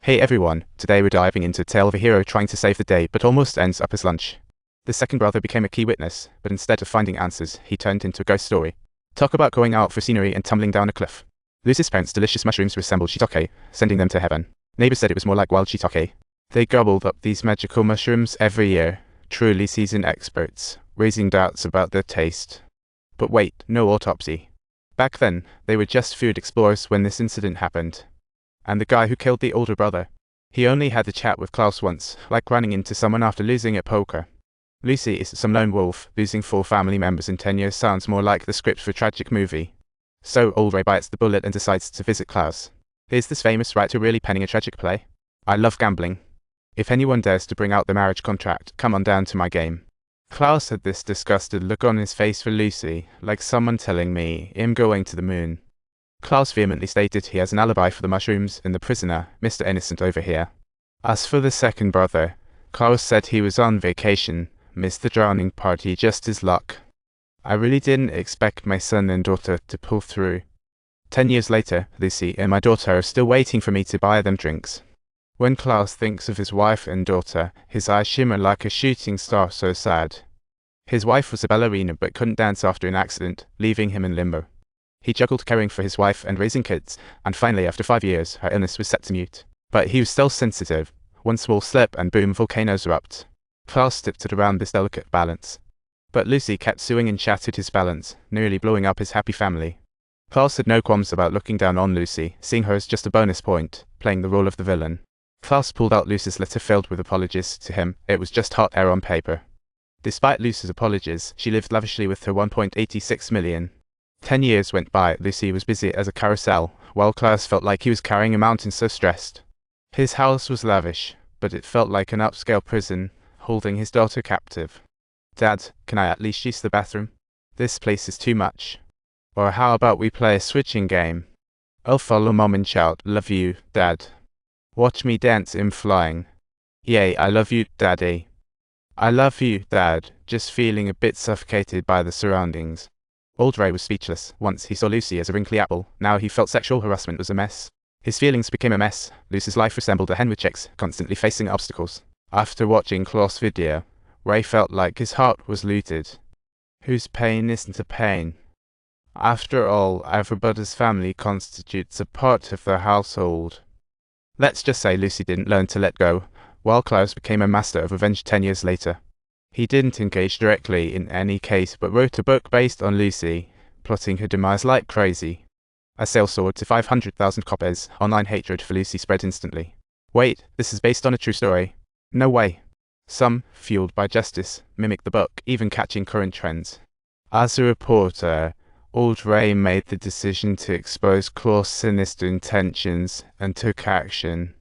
Hey everyone, today we're diving into a tale of a hero trying to save the day but almost ends up as lunch. The second brother became a key witness, but instead of finding answers, he turned into a ghost story. Talk about going out for scenery and tumbling down a cliff. Lucy's parents' delicious mushrooms resembled shiitake, sending them to heaven. Neighbors said it was more like wild shiitake. They gobbled up these magical mushrooms every year, truly seasoned experts, raising doubts about their taste. But wait, no autopsy. Back then, they were just food explorers when this incident happened. And the guy who killed the older brother. He only had a chat with Klaus once, like running into someone after losing at poker. Lucy is some lone wolf, losing 4 family members in 10 years sounds more like the script for a tragic movie. So old Ray bites the bullet and decides to visit Klaus. Is this famous writer really penning a tragic play? I love gambling. If anyone dares to bring out the marriage contract, come on down to my game. Klaus had this disgusted look on his face for Lucy, like someone telling me, I'm going to the moon. Klaus vehemently stated he has an alibi for the mushrooms and the prisoner, Mr. Innocent over here. As for the second brother, Klaus said he was on vacation, missed the drowning party, just his luck. I really didn't expect my son and daughter to pull through. 10 years later, Lucy and my daughter are still waiting for me to buy them drinks. When Klaus thinks of his wife and daughter, his eyes shimmer like a shooting star, so sad. His wife was a ballerina but couldn't dance after an accident, leaving him in limbo. He juggled caring for his wife and raising kids, and finally after 5 years, her illness was set to mute. But he was still sensitive. One small slip and boom, volcanoes erupt. Klaus tiptoed around this delicate balance. But Lucy kept suing and shattered his balance, nearly blowing up his happy family. Klaus had no qualms about looking down on Lucy, seeing her as just a bonus point, playing the role of the villain. Klaus pulled out Lucy's letter filled with apologies. To him, it was just hot air on paper. Despite Lucy's apologies, she lived lavishly with her 1.86 million. 10 years went by. Lucy was busy as a carousel, while Klaus felt like he was carrying a mountain, so stressed. His house was lavish, but it felt like an upscale prison, holding his daughter captive. Dad, can I at least use the bathroom? This place is too much. Or how about we play a switching game? I'll follow Mom and shout, love you, Dad. Watch me dance in flying. Yay, I love you, Daddy. I love you, Dad, just feeling a bit suffocated by the surroundings. Old Ray was speechless. Once he saw Lucy as a wrinkly apple, now he felt sexual harassment was a mess. His feelings became a mess. Lucy's life resembled a hen with chicks, constantly facing obstacles. After watching Klaus' video, Ray felt like his heart was looted. Whose pain isn't a pain? After all, everybody's family constitutes a part of their household. Let's just say Lucy didn't learn to let go, while Klaus became a master of revenge 10 years later. He didn't engage directly in any case but wrote a book based on Lucy, plotting her demise like crazy. A sale soared to 500,000 copies. Online hatred for Lucy spread instantly. Wait, this is based on a true story? No way. Some, fueled by justice, mimicked the book, even catching current trends. As a reporter, Old Ray made the decision to expose Klaus' sinister intentions and took action.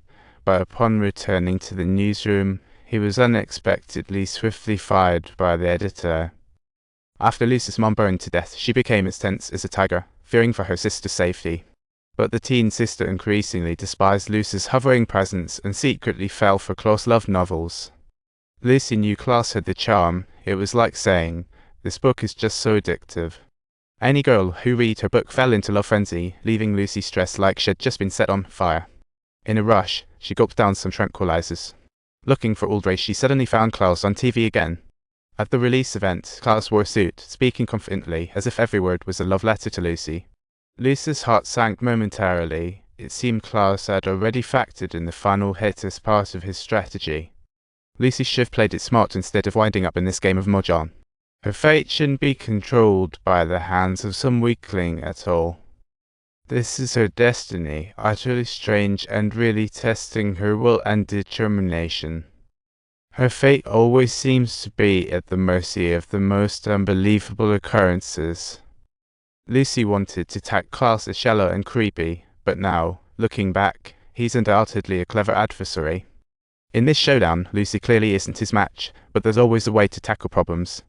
But upon returning to the newsroom, he was unexpectedly swiftly fired by the editor. After Lucy's mom burned to death, she became as tense as a tiger, fearing for her sister's safety. But the teen sister increasingly despised Lucy's hovering presence and secretly fell for Klaus' love novels. Lucy knew Klaus had the charm. It was like saying, this book is just so addictive. Any girl who read her book fell into love frenzy, leaving Lucy stressed like she'd just been set on fire. In a rush, she gulped down some tranquilizers. Looking for Old Ray, she suddenly found Klaus on TV again. At the release event, Klaus wore a suit, speaking confidently, as if every word was a love letter to Lucy. Lucy's heart sank momentarily. It seemed Klaus had already factored in the final hit as part of his strategy. Lucy should have played it smart instead of winding up in this game of mahjong. Her fate shouldn't be controlled by the hands of some weakling at all. This is her destiny, utterly strange and really testing her will and determination. Her fate always seems to be at the mercy of the most unbelievable occurrences. Lucy wanted to tack Klaus as shallow and creepy, but now, looking back, he's undoubtedly a clever adversary. In this showdown, Lucy clearly isn't his match, but there's always a way to tackle problems.